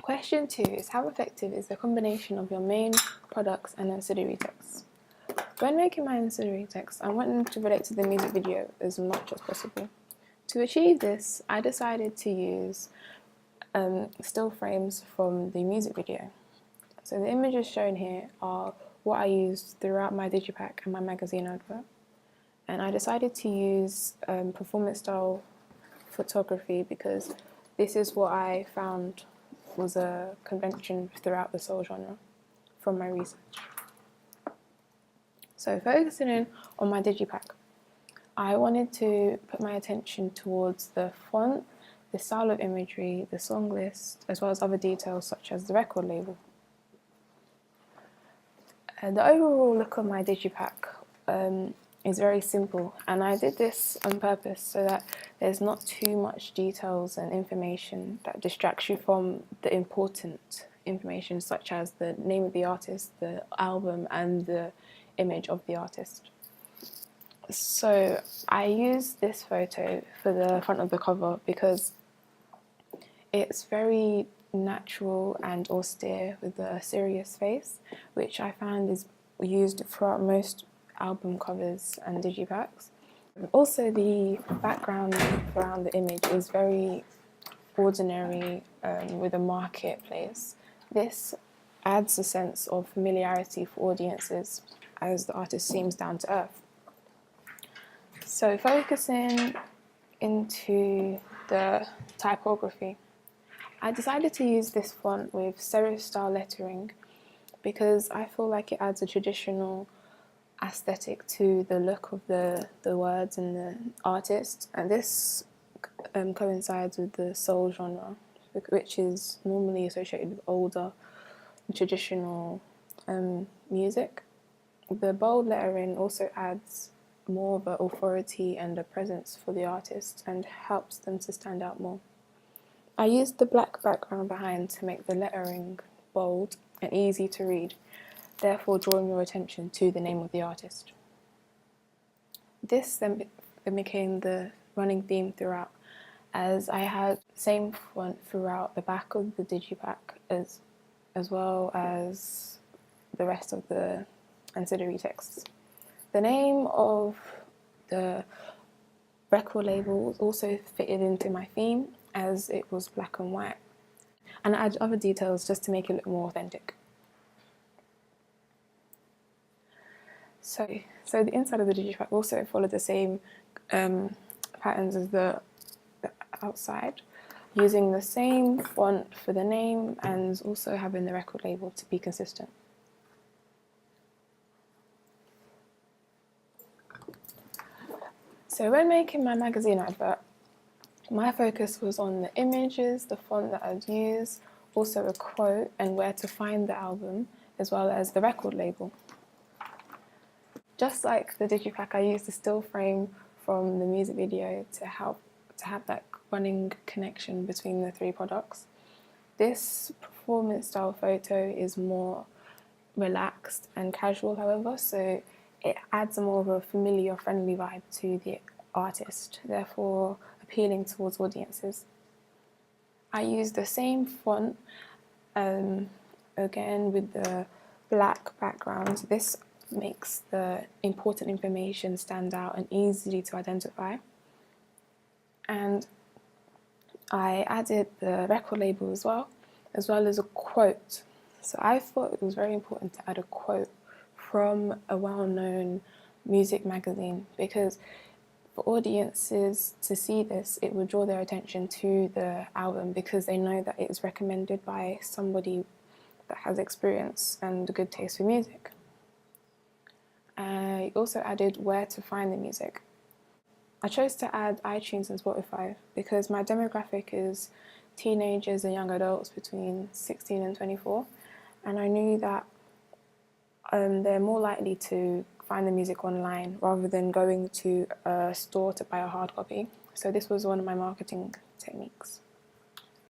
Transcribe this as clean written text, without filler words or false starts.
Question 2 is, how effective is the combination of your main products and ancillary texts? When making my ancillary text, I wanted to relate to the music video as much as possible. To achieve this, I decided to use still frames from the music video. So the images shown here are what I used throughout my digipack and my magazine advert. And I decided to use performance style photography because this is what I found was a convention throughout the soul genre from my research. So focusing in on my digipack, I wanted to put my attention towards the font, the style of imagery, the song list, as well as other details such as the record label. The overall look of my digipack is very simple, and I did this on purpose so that there's not too much details and information that distracts you from the important information such as the name of the artist, the album, and the image of the artist. So I used this photo for the front of the cover because it's very natural and austere with a serious face, which I found is used throughout most album covers and digipacks. Also, the background around the image is very ordinary with a marketplace. This adds a sense of familiarity for audiences as the artist seems down to earth. So focusing into the typography, I decided to use this font with serif style lettering because I feel like it adds a traditional aesthetic to the look of the words and the artist, and this coincides with the soul genre, which is normally associated with older traditional music. The bold lettering also adds more of an authority and a presence for the artist and helps them to stand out more. I used the black background behind to make the lettering bold and easy to read, therefore drawing your attention to the name of the artist. This then became the running theme throughout, as I had the same font throughout the back of the digipack as well as the rest of the ancillary texts. The name of the record label also fitted into my theme as it was black and white, and I added other details just to make it look more authentic. So the inside of the digipack also followed the same patterns as the outside, using the same font for the name and also having the record label to be consistent. So when making my magazine advert, my focus was on the images, the font that I'd use, also a quote and where to find the album, as well as the record label. Just like the digipack, I used a still frame from the music video to help to have that running connection between the three products. This performance style photo is more relaxed and casual, however, so it adds a more of a familiar, friendly vibe to the artist, therefore appealing towards audiences. I used the same font, again with the black background. This makes the important information stand out and easy to identify. And I added the record label as well as a quote. So I thought it was very important to add a quote from a well-known music magazine because for audiences to see this, it would draw their attention to the album because they know that it is recommended by somebody that has experience and a good taste for music. I also added where to find the music. I chose to add iTunes and Spotify because my demographic is teenagers and young adults between 16 and 24, and I knew that they're more likely to find the music online rather than going to a store to buy a hard copy. So this was one of my marketing techniques.